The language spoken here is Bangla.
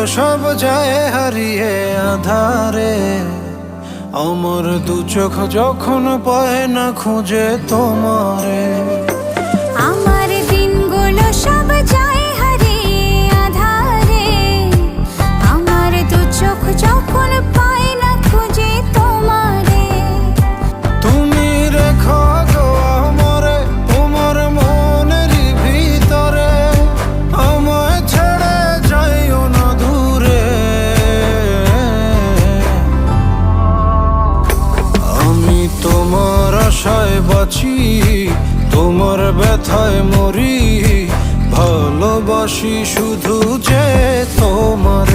সব যায় হারিয়ে আধারে। আমার দু চোখ যখন পায় না খুঁজে তোমারে। আমার দিনগুলো সব যায় হারিয়ে আঁধারে। আমার দু চোখ যখন পায় না খুঁজে তোমারে। তুমি রেখো গো আমারে তোমার মনেরই ভিতরে, আমায় ছেড়ে যাইও না দূরে। আমি তোমার আশায় বাঁচি, তোমার ব্যথায় মরি, ভালোবাসি শুধু যে তোমার।